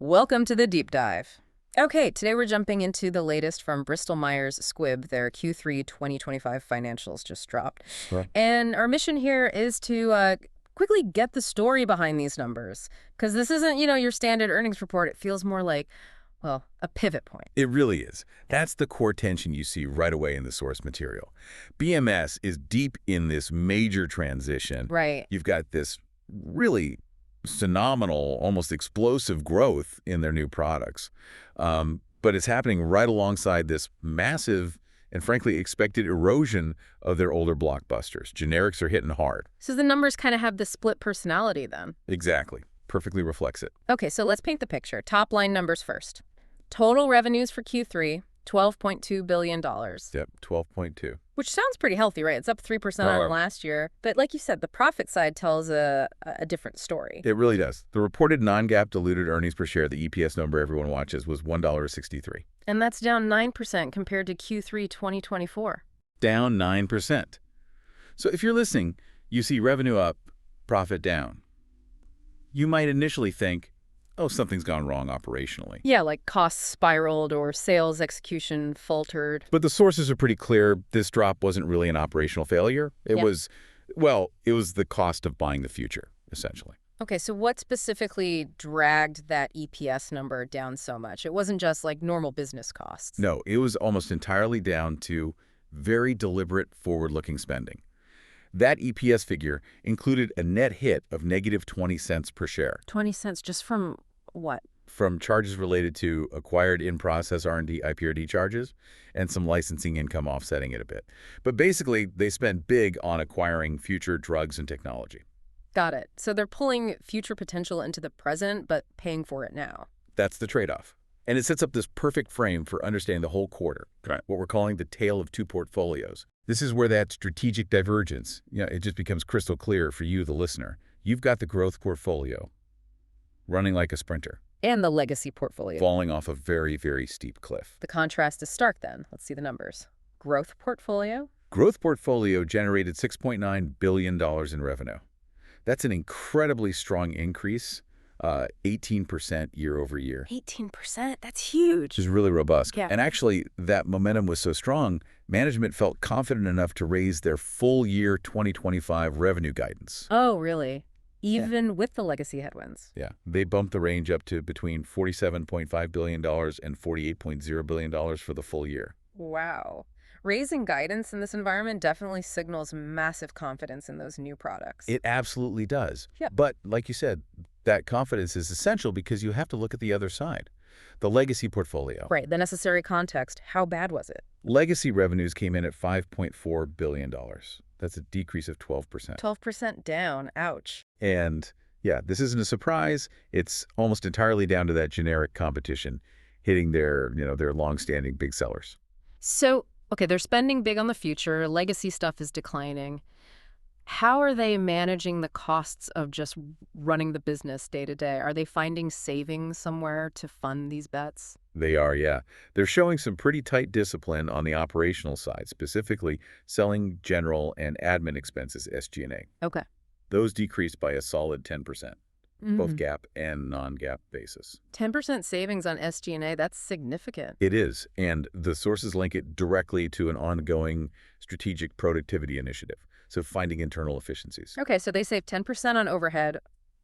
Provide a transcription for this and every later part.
Welcome to the deep dive. Okay, today we're jumping into the latest from Bristol Myers Squibb. Their Q3 2025 financials just dropped. Sure. And our mission here is to quickly get the story behind these numbers. Because this isn't, your standard earnings report. It feels more like, well, a pivot point. It really is. That's the core tension you see right away in the source material. BMS is deep in this major transition. Right. You've got this really phenomenal, almost explosive growth in their new products. But it's happening right alongside this massive and frankly expected erosion of their older blockbusters. Generics are hitting hard. So the numbers kind of have the split personality then. Exactly. Perfectly reflects it. Okay, so let's paint the picture. Top line numbers first. Total revenues for Q3, $12.2 billion. Yep, 12.2. Which sounds pretty healthy, right? It's up 3% on last year. But like you said, the profit side tells a different story. It really does. The reported non-GAAP diluted earnings per share, the EPS number everyone watches, was $1.63. And that's down 9% compared to Q3 2024. Down 9%. So if you're listening, you see revenue up, profit down. You might initially think, oh, something's gone wrong operationally. Yeah, like costs spiraled or sales execution faltered. But the sources are pretty clear. This drop wasn't really an operational failure. It was the cost of buying the future, essentially. Okay, so what specifically dragged that EPS number down so much? It wasn't just like normal business costs. No, it was almost entirely down to very deliberate forward-looking spending. That EPS figure included a net hit of negative 20 cents per share. 20 cents just from what? From charges related to acquired in-process R&D IPR&D charges and some licensing income offsetting it a bit. But basically, they spent big on acquiring future drugs and technology. Got it. So they're pulling future potential into the present, but paying for it now. That's the trade-off. And it sets up this perfect frame for understanding the whole quarter, what we're calling the tale of two portfolios. This is where that strategic divergence, it just becomes crystal clear for you, the listener. You've got the growth portfolio running like a sprinter. And the legacy portfolio. Falling off a very, very steep cliff. The contrast is stark then. Let's see the numbers. Growth portfolio? Growth portfolio generated $6.9 billion in revenue. That's an incredibly strong increase. 18% year over year. 18%? That's huge. Which is really robust. Yeah. And actually, that momentum was so strong, management felt confident enough to raise their full year 2025 revenue guidance. Oh, really? Even with the legacy headwinds? Yeah. They bumped the range up to between $47.5 billion and $48.0 billion for the full year. Wow. Raising guidance in this environment definitely signals massive confidence in those new products. It absolutely does. Yeah. But like you said, that confidence is essential because you have to look at the other side, the legacy portfolio. Right, the necessary context. How bad was it? Legacy revenues came in at $5.4 billion. That's a decrease of 12%. 12% down. Ouch. And yeah, this isn't a surprise. It's almost entirely down to that generic competition hitting their long-standing big sellers. So, okay, they're spending big on the future. Legacy stuff is declining. How are they managing the costs of just running the business day to day? Are they finding savings somewhere to fund these bets? They are, yeah. They're showing some pretty tight discipline on the operational side, specifically selling general and admin expenses, SG&A. Okay. Those decreased by a solid 10%, both GAAP and non-GAAP basis. 10% savings on SG&A, that's significant. It is, and the sources link it directly to an ongoing strategic productivity initiative. So finding internal efficiencies. Okay, so they save 10% on overhead,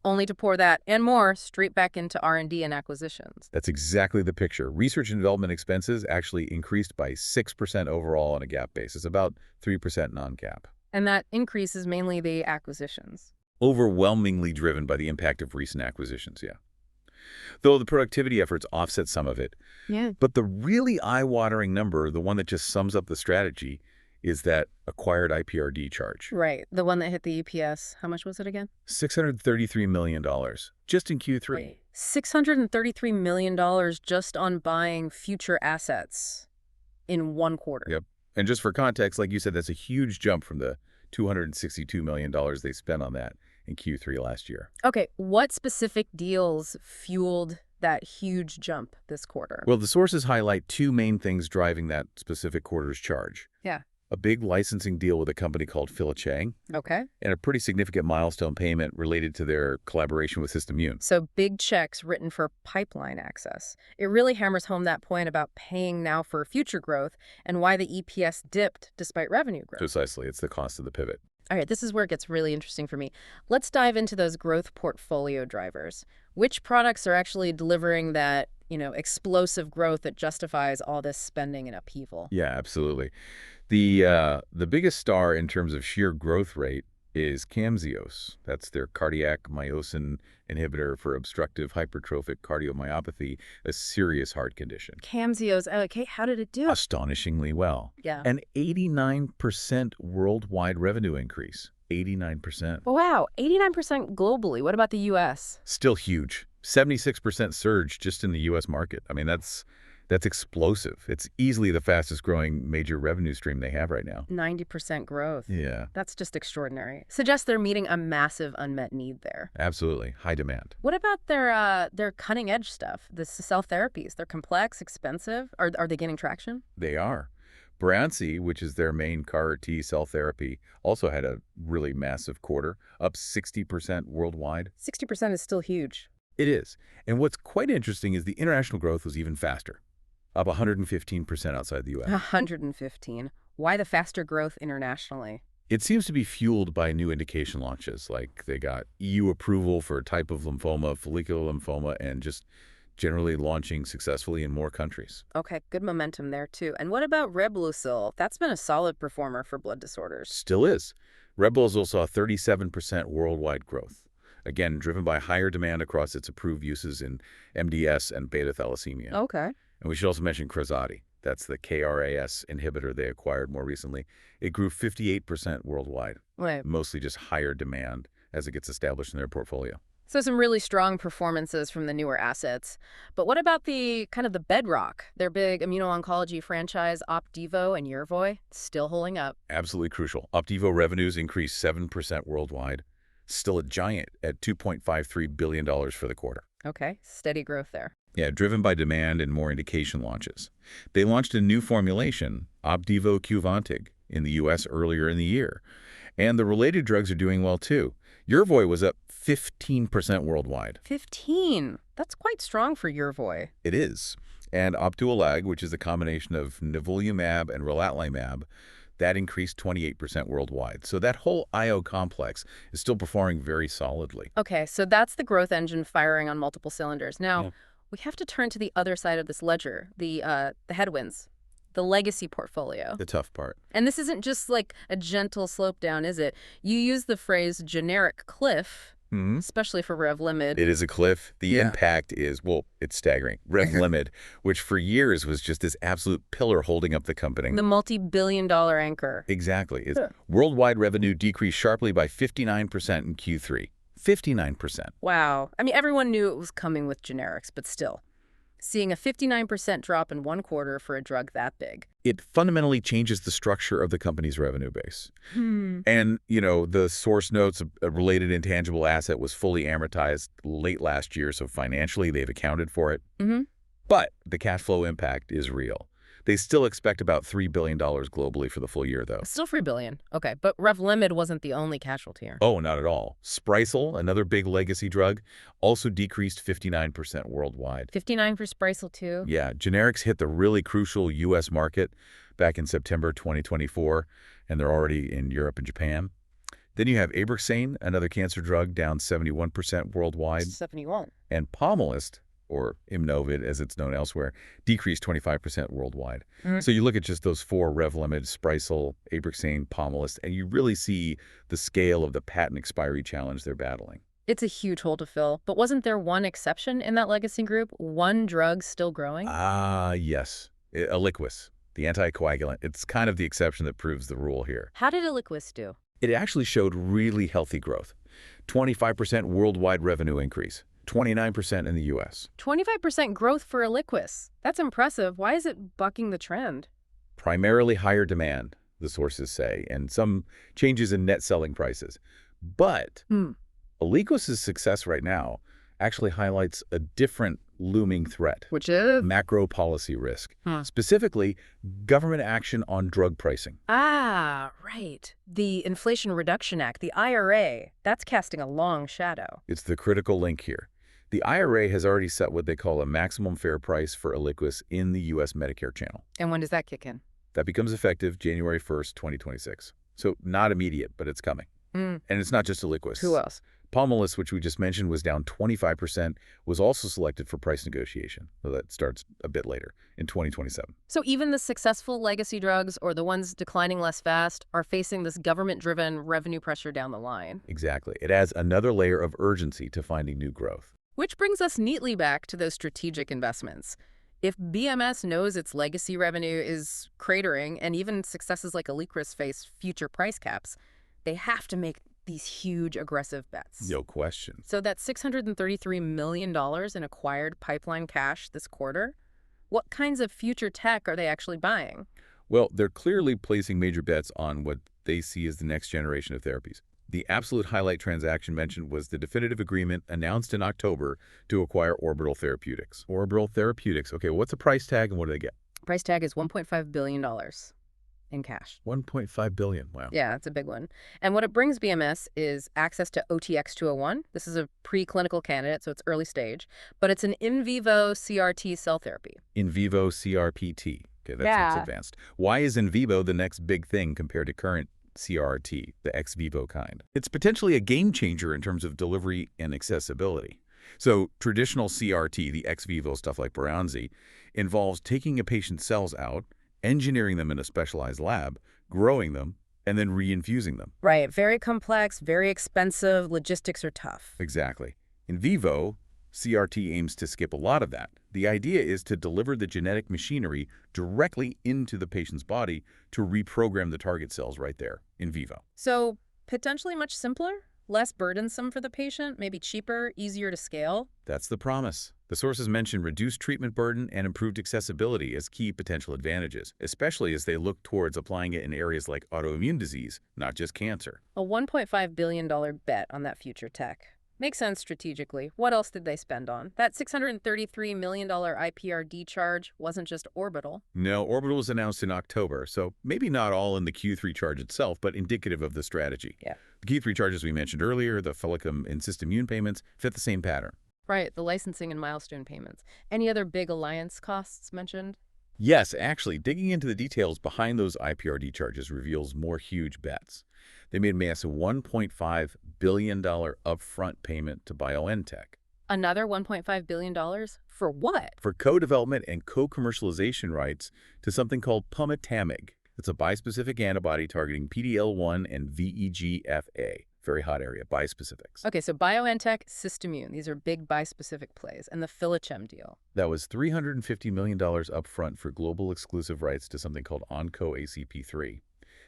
only to pour that and more straight back into R&D and acquisitions. That's exactly the picture. Research and development expenses actually increased by 6% overall on a GAAP basis, about 3% non-GAAP. And that increase is mainly the acquisitions. Overwhelmingly driven by the impact of recent acquisitions, yeah. Though the productivity efforts offset some of it. Yeah. But the really eye-watering number, the one that just sums up the strategy, is that acquired IPR&D charge. Right. The one that hit the EPS. How much was it again? $633 million, just in Q3. Right. $633 million just on buying future assets in one quarter. Yep. And just for context, like you said, that's a huge jump from the $262 million they spent on that in Q3 last year. Okay. What specific deals fueled that huge jump this quarter? Well, the sources highlight two main things driving that specific quarter's charge. Yeah. a big licensing deal with a company called Philichang, Okay. and a pretty significant milestone payment related to their collaboration with SystemImmune. So big checks written for pipeline access. It really hammers home that point about paying now for future growth and why the EPS dipped despite revenue growth. Precisely. It's the cost of the pivot. All right, this is where it gets really interesting for me. Let's dive into those growth portfolio drivers. Which products are actually delivering that, explosive growth that justifies all this spending and upheaval? Yeah, absolutely. The biggest star in terms of sheer growth rate is Camzyos. That's their cardiac myosin inhibitor for obstructive hypertrophic cardiomyopathy, a serious heart condition. Camzyos, okay, how did it do? Astonishingly well. Yeah. An 89% worldwide revenue increase. 89%. Wow, 89% globally. What about the U.S.? Still huge. 76% surge just in the U.S. market. I mean, that's explosive. It's easily the fastest growing major revenue stream they have right now. 90% growth. Yeah, That's just extraordinary. Suggests they're meeting a massive unmet need there. absolutely. High demand. What about their cutting edge stuff, the cell therapies? They're complex, expensive. Are they gaining traction? They are. Breyanzi, which is their main CAR T cell therapy, also had a really massive quarter, up 60% worldwide. 60% is still huge. It is. And what's quite interesting is the international growth was even faster, up 115% outside the U.S. 115. Why the faster growth internationally? It seems to be fueled by new indication launches, like they got EU approval for a type of lymphoma, follicular lymphoma, and just generally launching successfully in more countries. Okay, good momentum there too. And what about Reblozyl? That's been a solid performer for blood disorders. Still is. Reblozyl saw 37% worldwide growth, again, driven by higher demand across its approved uses in MDS and beta thalassemia. Okay. And we should also mention Krazati. That's the KRAS inhibitor they acquired more recently. It grew 58% worldwide, Right. mostly just higher demand as it gets established in their portfolio. So some really strong performances from the newer assets. But what about the bedrock? Their big immuno-oncology franchise, Opdivo and Yervoy, still holding up. Absolutely crucial. Opdivo revenues increased 7% worldwide, still a giant at $2.53 billion for the quarter. Okay, steady growth there. Yeah, driven by demand and more indication launches. They launched a new formulation, Opdivo Qvantig, in the U.S. earlier in the year. And the related drugs are doing well, too. Yervoy was up 15% worldwide. 15. That's quite strong for Yervoy. It is. And Opdualag, which is a combination of nivolumab and relatlimab, that increased 28% worldwide. So that whole IO complex is still performing very solidly. Okay, so that's the growth engine firing on multiple cylinders. Now, Yeah. we have to turn to the other side of this ledger, the headwinds, the legacy portfolio. The tough part. And this isn't just like a gentle slope down, is it? You use the phrase generic cliff, especially for Revlimid. It is a cliff. The Yeah. impact is, well, it's staggering. Revlimid, which for years was just this absolute pillar holding up the company. The multi-billion-dollar anchor. Exactly. Its Yeah. worldwide revenue decreased sharply by 59% in Q3. 59%. Wow. I mean, everyone knew it was coming with generics, but still. Seeing a 59% drop in one quarter for a drug that big. It fundamentally changes the structure of the company's revenue base. Hmm. And, the source notes, a related intangible asset was fully amortized late last year, so financially they've accounted for it. Mm-hmm. But the cash flow impact is real. They still expect about $3 billion globally for the full year, though. Still $3 billion. Okay, but Revlimid wasn't the only casualty here. Oh, not at all. Sprycel, another big legacy drug, also decreased 59% worldwide. 59 for Sprycel too. Yeah, generics hit the really crucial U.S. market back in September 2024, and they're already in Europe and Japan. Then you have Abraxane, another cancer drug, down 71% worldwide. 71. And Pomalyst, or Imnovid as it's known elsewhere, decreased 25% worldwide. So you look at just those four, Revlimid, Sprycel, Abraxane, Pomalyst, and you really see the scale of the patent expiry challenge they're battling. It's a huge hole to fill, but wasn't there one exception in that legacy group? One drug still growing? Ah, yes. Eliquis, the anticoagulant. It's kind of the exception that proves the rule here. How did Eliquis do? It actually showed really healthy growth. 25% worldwide revenue increase. 29% in the U.S. 25% growth for Eliquis. That's impressive. Why is it bucking the trend? Primarily higher demand, the sources say, and some changes in net selling prices. But Eliquis' success right now actually highlights a different looming threat. Which is? Macro policy risk. Huh. Specifically, government action on drug pricing. Ah, right. The Inflation Reduction Act, the IRA, that's casting a long shadow. It's the critical link here. The IRA has already set what they call a maximum fair price for Eliquis in the U.S. Medicare channel. And when does that kick in? That becomes effective January 1st, 2026. So not immediate, but it's coming. Mm. And it's not just Eliquis. Who else? Pomalyst, which we just mentioned, was down 25%, was also selected for price negotiation. So that starts a bit later, in 2027. So even the successful legacy drugs, or the ones declining less fast, are facing this government-driven revenue pressure down the line. Exactly. It adds another layer of urgency to finding new growth. Which brings us neatly back to those strategic investments. If BMS knows its legacy revenue is cratering, and even successes like Eliquis face future price caps, they have to make these huge aggressive bets. No question. So that $633 million in acquired pipeline cash this quarter, what kinds of future tech are they actually buying? Well, they're clearly placing major bets on what they see as the next generation of therapies. The absolute highlight transaction mentioned was the definitive agreement announced in October to acquire Orbital Therapeutics. Orbital Therapeutics. Okay, what's the price tag and what do they get? Price tag is $1.5 billion in cash. $1.5 billion. Wow. Yeah, it's a big one. And what it brings BMS is access to OTX-201. This is a preclinical candidate, so it's early stage, but it's an in vivo CRT cell therapy. In vivo CRPT. Okay, that sounds advanced. Why is in vivo the next big thing compared to current CRT, the ex vivo kind? It's potentially a game changer in terms of delivery and accessibility. So traditional CRT, the ex vivo stuff like Breyanzi, involves taking a patient's cells out, engineering them in a specialized lab, growing them, and then reinfusing them. Right. Very complex, very expensive. Logistics are tough. Exactly. In vivo, CRT aims to skip a lot of that. The idea is to deliver the genetic machinery directly into the patient's body to reprogram the target cells right there in vivo. So potentially much simpler, less burdensome for the patient, maybe cheaper, easier to scale. That's the promise. The sources mention reduced treatment burden and improved accessibility as key potential advantages, especially as they look towards applying it in areas like autoimmune disease, not just cancer. A $1.5 billion bet on that future tech. Makes sense strategically. What else did they spend on? That $633 million IPRD charge wasn't just Orbital. No, Orbital was announced in October, so maybe not all in the Q3 charge itself, but indicative of the strategy. Yeah. The Q3 charges we mentioned earlier, the Felicum and Systemune payments, fit the same pattern. Right, the licensing and milestone payments. Any other big alliance costs mentioned? Yes, actually, digging into the details behind those IPRD charges reveals more huge bets. They made a massive $1.5 billion upfront payment to BioNTech. Another $1.5 billion? For what? For co-development and co-commercialization rights to something called pumitamig. It's a bispecific antibody targeting PD-L1 and VEGF-A. Very hot area, bispecifics. Okay, so BioNTech, Systemune, these are big bispecific plays, and the Fillichem deal. That was $350 million upfront for global exclusive rights to something called OncoACP3.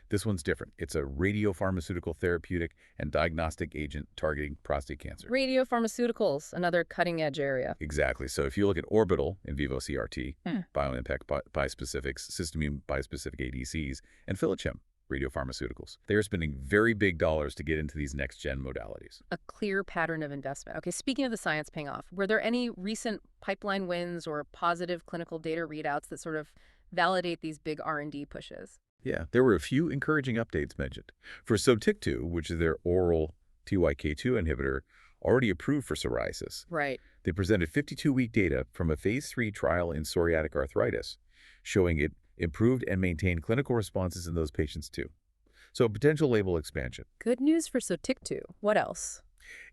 This one's different. It's a radiopharmaceutical therapeutic and diagnostic agent targeting prostate cancer. Radiopharmaceuticals, another cutting-edge area. Exactly. So if you look at Orbital in vivo CRT, BioNTech bispecifics, Systemune bispecific ADCs, and Fillichem radiopharmaceuticals, they are spending very big dollars to get into these next-gen modalities. A clear pattern of investment. Okay, speaking of the science paying off, were there any recent pipeline wins or positive clinical data readouts that sort of validate these big R&D pushes? Yeah, there were a few encouraging updates mentioned. For Sotyktu, which is their oral TYK2 inhibitor, already approved for psoriasis. Right. They presented 52-week data from a phase 3 trial in psoriatic arthritis, showing it improved and maintained clinical responses in those patients too. So potential label expansion. Good news for Sotyktu. What else?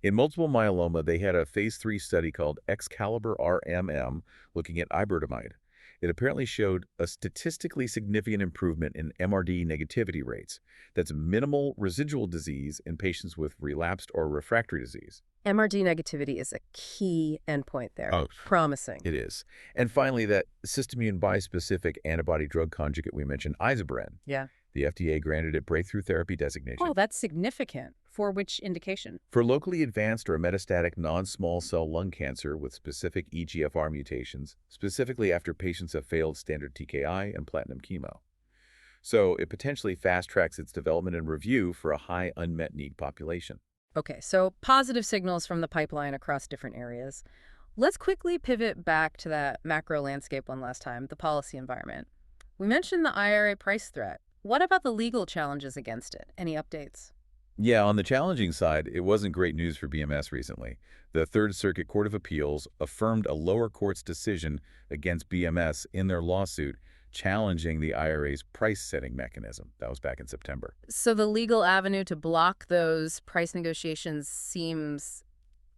In multiple myeloma, they had a phase 3 study called Excalibur-RMM looking at iberdomide. It apparently showed a statistically significant improvement in MRD negativity rates. That's minimal residual disease in patients with relapsed or refractory disease. MRD negativity is a key endpoint there. Oh, promising. It is. And finally, that Systemune bispecific antibody-drug conjugate we mentioned, Isobren. Yeah. The FDA granted it breakthrough therapy designation. Oh, that's significant. For which indication? For locally advanced or metastatic non-small cell lung cancer with specific EGFR mutations, specifically after patients have failed standard TKI and platinum chemo. So it potentially fast-tracks its development and review for a high unmet need population. Okay, so positive signals from the pipeline across different areas. Let's quickly pivot back to that macro landscape one last time, the policy environment. We mentioned the IRA price threat. What about the legal challenges against it? Any updates? Yeah, on the challenging side, it wasn't great news for BMS recently. The Third Circuit Court of Appeals affirmed a lower court's decision against BMS in their lawsuit challenging the IRA's price-setting mechanism. That was back in September. So the legal avenue to block those price negotiations seems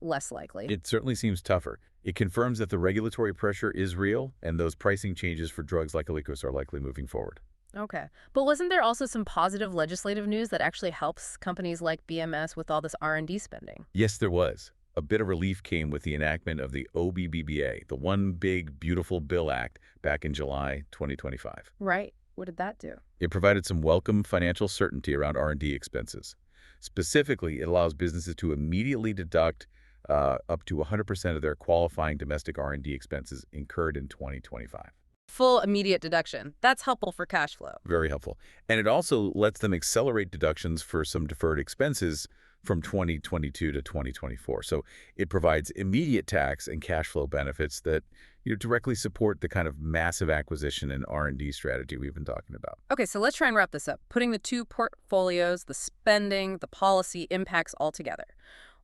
less likely. It certainly seems tougher. It confirms that the regulatory pressure is real, and those pricing changes for drugs like Aliquis are likely moving forward. Okay. But wasn't there also some positive legislative news that actually helps companies like BMS with all this R&D spending? Yes, there was. A bit of relief came with the enactment of the OBBBA, the One Big Beautiful Bill Act, back in July 2025. Right. What did that do? It provided some welcome financial certainty around R&D expenses. Specifically, it allows businesses to immediately deduct up to 100% of their qualifying domestic R&D expenses incurred in 2025. Full immediate deduction. That's helpful for cash flow. Very helpful. And it also lets them accelerate deductions for some deferred expenses from 2022 to 2024. So it provides immediate tax and cash flow benefits that directly support the kind of massive acquisition and R&D strategy we've been talking about. Okay, so let's try and wrap this up. Putting the two portfolios, the spending, the policy impacts all together.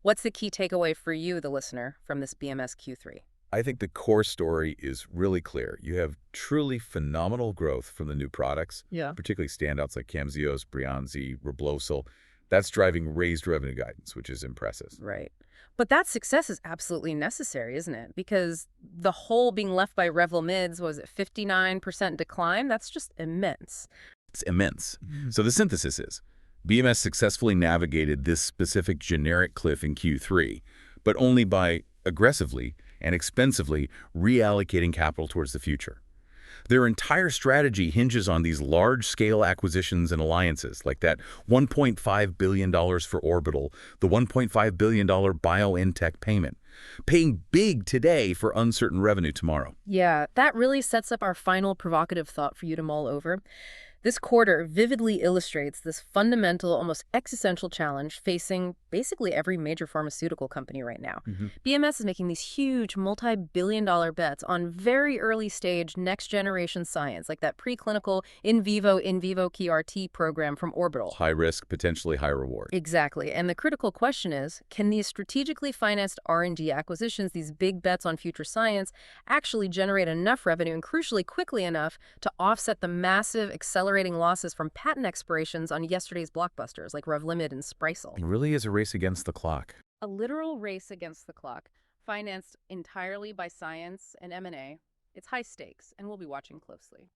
What's the key takeaway for you, the listener, from this BMS Q3? I think the core story is really clear. You have truly phenomenal growth from the new products, Yeah. particularly standouts like Camzyos, Breyanzi, Reblosal. That's driving raised revenue guidance, which is impressive. Right. But that success is absolutely necessary, isn't it? Because the hole being left by Revlimid's, was it 59% decline? That's just immense. It's immense. So the synthesis is, BMS successfully navigated this specific generic cliff in Q3, but only by aggressively and expensively reallocating capital towards the future. Their entire strategy hinges on these large-scale acquisitions and alliances, like that $1.5 billion for Orbital, the $1.5 billion BioNTech payment, paying big today for uncertain revenue tomorrow. Yeah, that really sets up our final provocative thought for you to mull over. This quarter vividly illustrates this fundamental, almost existential challenge facing basically every major pharmaceutical company right now. BMS is making these huge, multi-billion-dollar bets on very early-stage, next-generation science, like that preclinical in vivo KRT program from Orbital. High risk, potentially high reward. Exactly. And the critical question is, can these strategically financed R&D acquisitions, these big bets on future science, actually generate enough revenue and, crucially, quickly enough to offset the massive accelerating losses from patent expirations on yesterday's blockbusters like Revlimid and Sprycel? It really is a race against the clock. A literal race against the clock, financed entirely by science and M&A. It's high stakes, and we'll be watching closely.